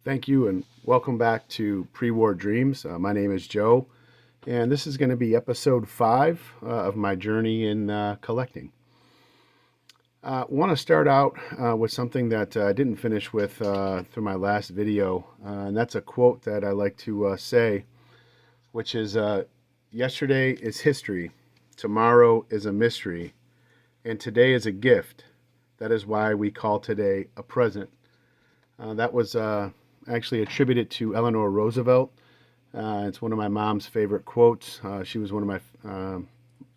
Thank you, and welcome back to Pre-War Dreams. My name is Joe, and this is going to be episode 5 of my journey in collecting. I want to start out with something that I didn't finish with through my last video, and that's a quote that I like to say, which is yesterday is history, tomorrow is a mystery, and today is a gift. That is why we call today a present. That was actually attributed to Eleanor Roosevelt. It's one of my mom's favorite quotes. She was one of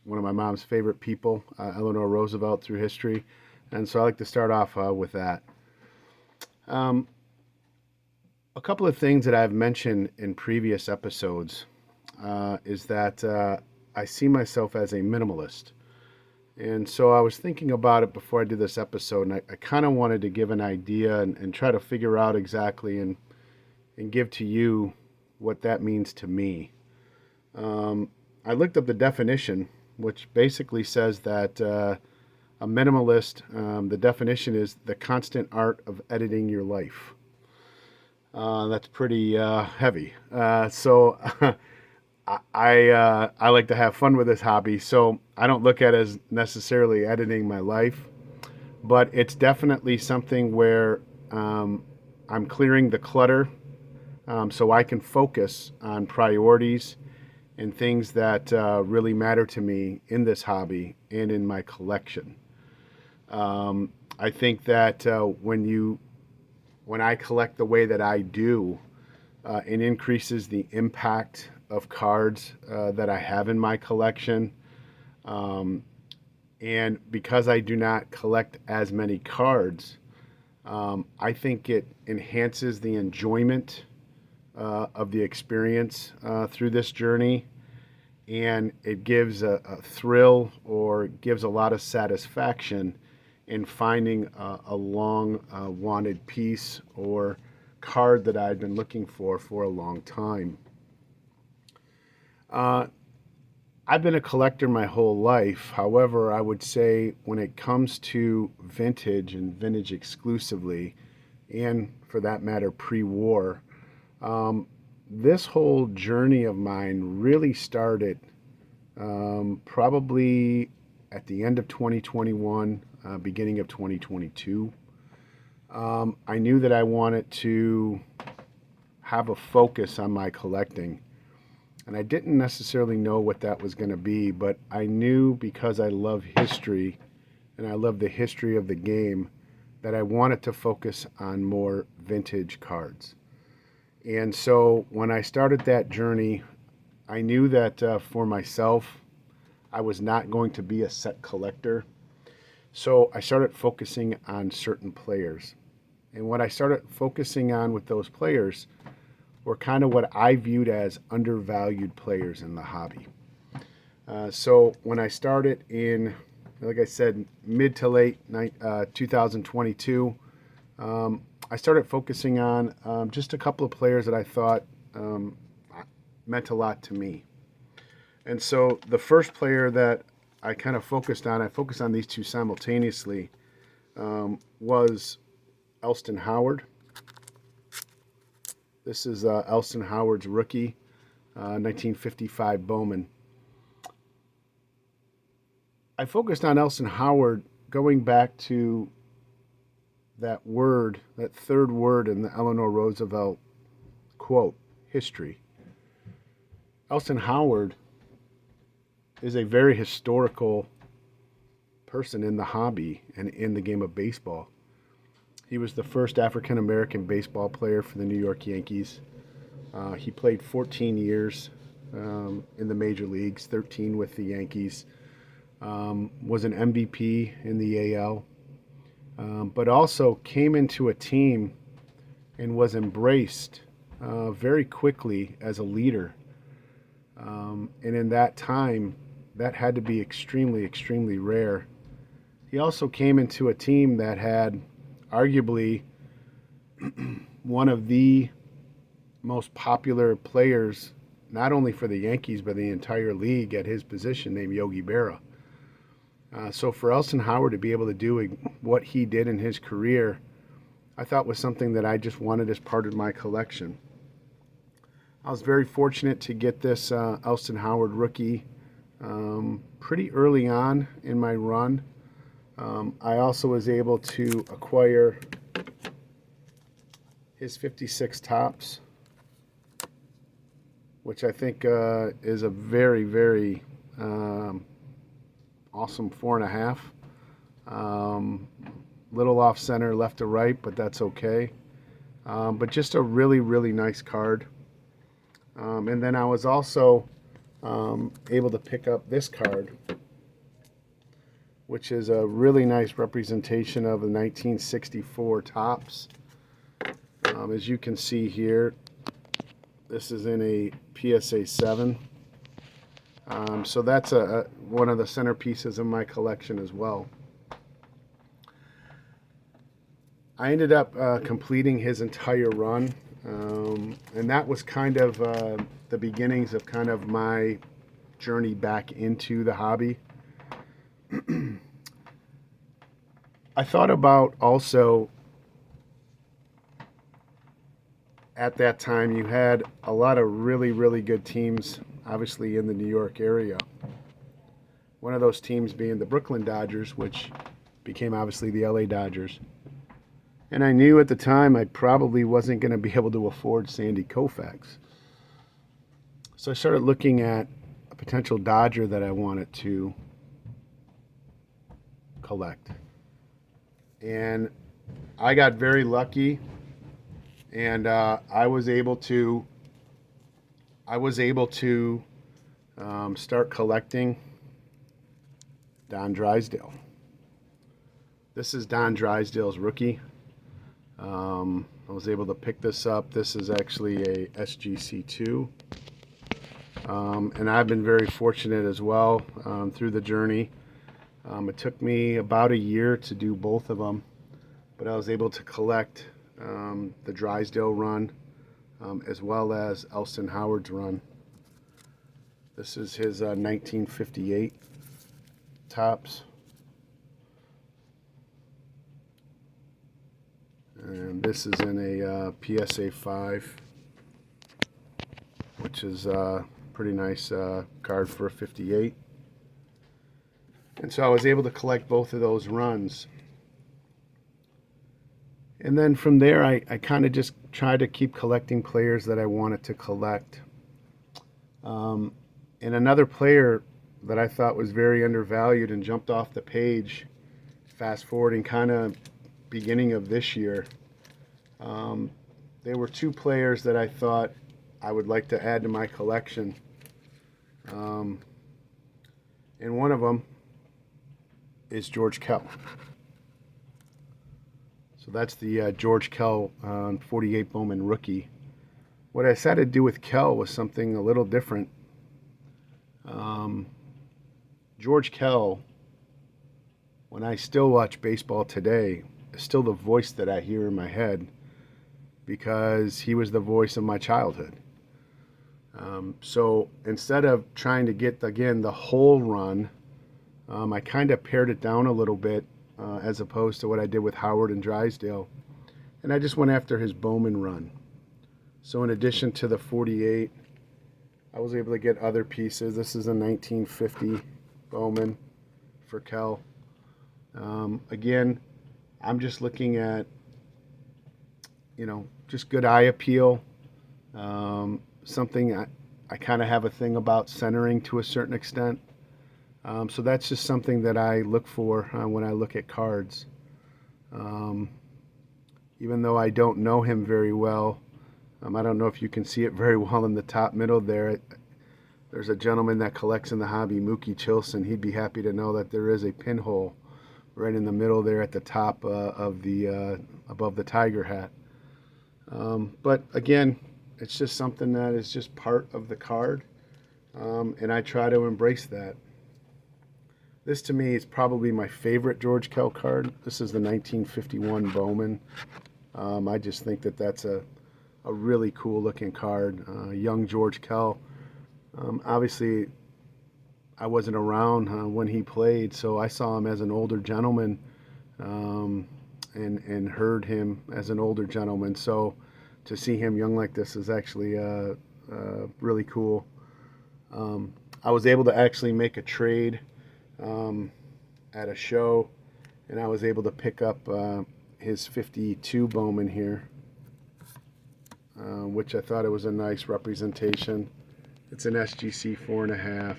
my mom's favorite people, Eleanor Roosevelt, through history, and so I like to start off with that. Um, a couple of things that I've mentioned in previous episodes is that I see myself as a minimalist. And so I was thinking about it before I did this episode, and I kind of wanted to give an idea and try to figure out exactly and give to you what that means to me. I looked up the definition, which basically says that a minimalist, the definition is the constant art of editing your life. That's pretty heavy. So I like to have fun with this hobby, so I don't look at it as necessarily editing my life, but it's definitely something where I'm clearing the clutter so I can focus on priorities and things that really matter to me in this hobby and in my collection. I think that when I collect the way that I do, it increases the impact of cards that I have in my collection. And because I do not collect as many cards, I think it enhances the enjoyment of the experience through this journey. And it gives a thrill or gives a lot of satisfaction in finding a long wanted piece or card that I've been looking for a long time. I've been a collector my whole life. However, I would say when it comes to vintage and vintage exclusively, and for that matter, pre-war, this whole journey of mine really started probably at the end of 2021, beginning of 2022. I knew that I wanted to have a focus on my collecting. And I didn't necessarily know what that was going to be, but I knew because I love history and I love the history of the game that I wanted to focus on more vintage cards. And so when I started that journey, I knew that for myself, I was not going to be a set collector. So I started focusing on certain players. And what I started focusing on with those players were kind of what I viewed as undervalued players in the hobby. So when I started in, like I said, mid to late 2022, I started focusing on just a couple of players that I thought meant a lot to me. And so the first player that I kind of focused on, I focused on these two simultaneously, was Elston Howard. This is Elston Howard's rookie, 1955 Bowman. I focused on Elston Howard going back to that word, that third word in the Eleanor Roosevelt quote, history. Elston Howard is a very historical person in the hobby and in the game of baseball. He was the first African American baseball player for the New York Yankees. He played 14 years in the major leagues, 13 with the Yankees. Was an MVP in the AL, but also came into a team and was embraced very quickly as a leader. And in that time, that had to be extremely, extremely rare. He also came into a team that had arguably one of the most popular players, not only for the Yankees, but the entire league at his position, named Yogi Berra. So for Elston Howard to be able to do what he did in his career, I thought was something that I just wanted as part of my collection. I was very fortunate to get this Elston Howard rookie pretty early on in my run. I also was able to acquire his 56 Topps, which I think is a very, very awesome 4.5. Little off center, left to right, but that's okay. But just a really, really nice card. And then I was also able to pick up this card, which is a really nice representation of the 1964 Topps. As you can see here, this is in a PSA 7. So that's one of the centerpieces of my collection as well. I ended up completing his entire run, and that was kind of the beginnings of kind of my journey back into the hobby. I thought about also, at that time, you had a lot of really, really good teams, obviously, in the New York area. One of those teams being the Brooklyn Dodgers, which became obviously the LA Dodgers. And I knew at the time I probably wasn't going to be able to afford Sandy Koufax. So I started looking at a potential Dodger that I wanted to collect. And I got very lucky, and I was able to start collecting Don Drysdale. This is Don Drysdale's rookie. I was able to pick this up. This is actually a SGC2. And I've been very fortunate as well through the journey. It took me about a year to do both of them, but I was able to collect the Drysdale run as well as Elston Howard's run. This is his 1958 Topps. And this is in a PSA 5, which is a pretty nice card for a 58. And so I was able to collect both of those runs. And then from there, I kind of just tried to keep collecting players that I wanted to collect. And another player that I thought was very undervalued and jumped off the page, fast forwarding kind of beginning of this year, there were two players that I thought I would like to add to my collection. And one of them is George Kell. So that's the George Kell 48 Bowman rookie. What I decided to do with Kell was something a little different. George Kell, when I still watch baseball today, is still the voice that I hear in my head because he was the voice of my childhood. So instead of trying to get, again, the whole run, I kind of pared it down a little bit as opposed to what I did with Howard and Drysdale. And I just went after his Bowman run. So in addition to the 48, I was able to get other pieces. This is a 1950 Bowman for Kell. Again, I'm just looking at, just good eye appeal. Something I kind of have a thing about centering to a certain extent. So that's just something that I look for when I look at cards. Even though I don't know him very well, I don't know if you can see it very well in the top middle there. There's a gentleman that collects in the hobby, Mookie Chilson. He'd be happy to know that there is a pinhole right in the middle there at the top of the above the tiger hat. But again, it's just something that is just part of the card, and I try to embrace that. This to me is probably my favorite George Kell card. This is the 1951 Bowman. I just think that that's a really cool looking card. Young George Kell. Obviously, I wasn't around when he played, so I saw him as an older gentleman and heard him as an older gentleman. So to see him young like this is actually really cool. I was able to actually make a trade at a show, and I was able to pick up his 52 Bowman here, which I thought it was a nice representation. It's an SGC 4.5,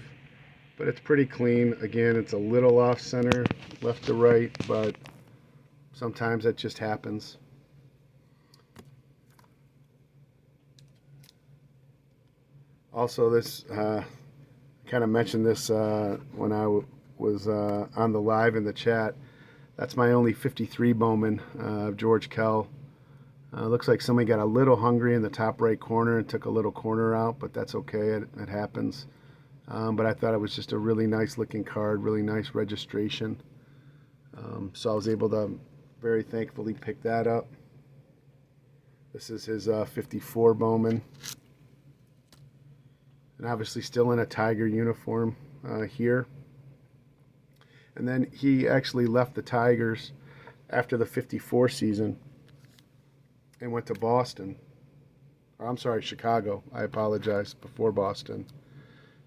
but it's pretty clean. Again, it's a little off center, left to right, but sometimes that just happens. Also, this kind of mentioned this when I was on the live in the chat. That's my only 53 Bowman of George Kell. Looks like somebody got a little hungry in the top right corner and took a little corner out, but that's okay. It happens. But I thought it was just a really nice looking card, really nice registration. So I was able to very thankfully pick that up. This is his 54 Bowman. And obviously still in a Tiger uniform here. And then he actually left the Tigers after the 54 season and went to Boston. Or, I'm sorry, Chicago. I apologize, before Boston.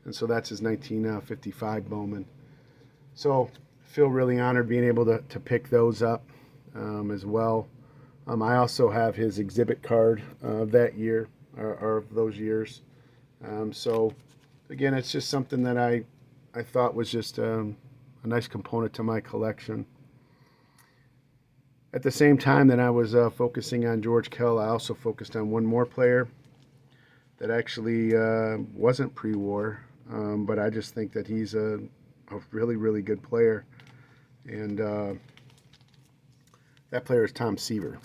And so that's his 1955 Bowman. So I feel really honored being able to pick those up as well. I also have his exhibit card of that year, or of those years. So again, it's just something that I thought was just a nice component to my collection. At the same time that I was focusing on George Kell, I also focused on one more player that actually wasn't pre-war, but I just think that he's a really, really good player. And that player is Tom Seaver.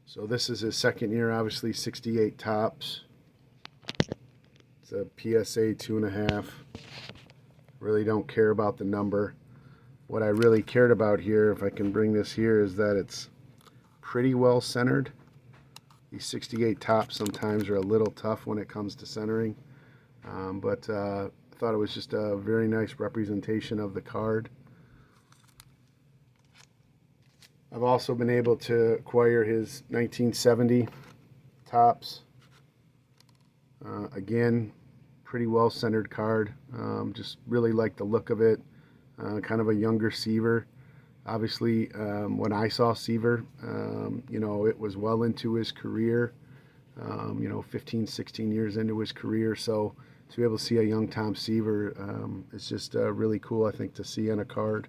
So this is his second year, obviously 68 tops. It's a PSA 2.5. Really don't care about the number. What I really cared about here, if I can bring this here, is that it's pretty well centered. These 68 tops sometimes are a little tough when it comes to centering. But I thought it was just a very nice representation of the card. I've also been able to acquire his 1970 tops. Again, pretty well centered card. Just really like the look of it. Kind of a younger Seaver. Obviously, when I saw Seaver, you know, it was well into his career. You know, 15, 16 years into his career. So to be able to see a young Tom Seaver is just really cool, I think, to see on a card.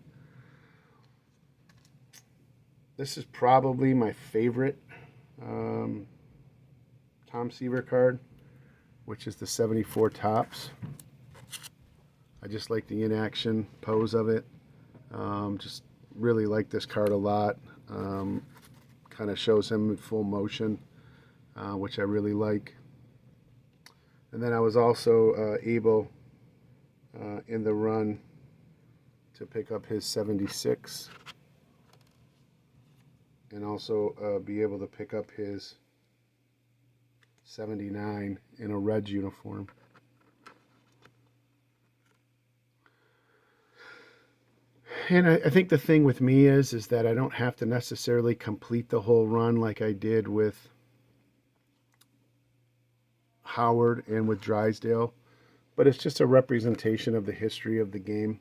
This is probably my favorite Tom Seaver card, which is the 74 tops. I just like the in-action pose of it. Just really like this card a lot. Kind of shows him in full motion, which I really like. And then I was also able in the run to pick up his 76. And also be able to pick up his 79 in a Reds uniform. And I think the thing with me is that I don't have to necessarily complete the whole run like I did with Howard and with Drysdale, but it's just a representation of the history of the game,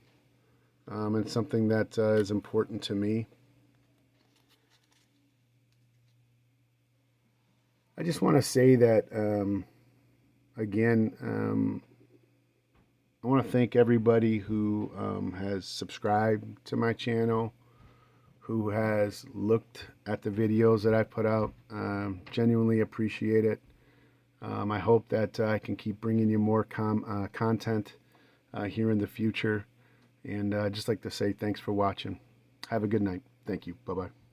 and something that is important to me. I just want to say that, again, I want to thank everybody who has subscribed to my channel, who has looked at the videos that I put out. Genuinely appreciate it. I hope that I can keep bringing you more content here in the future. And I'd just like to say thanks for watching. Have a good night. Thank you. Bye-bye.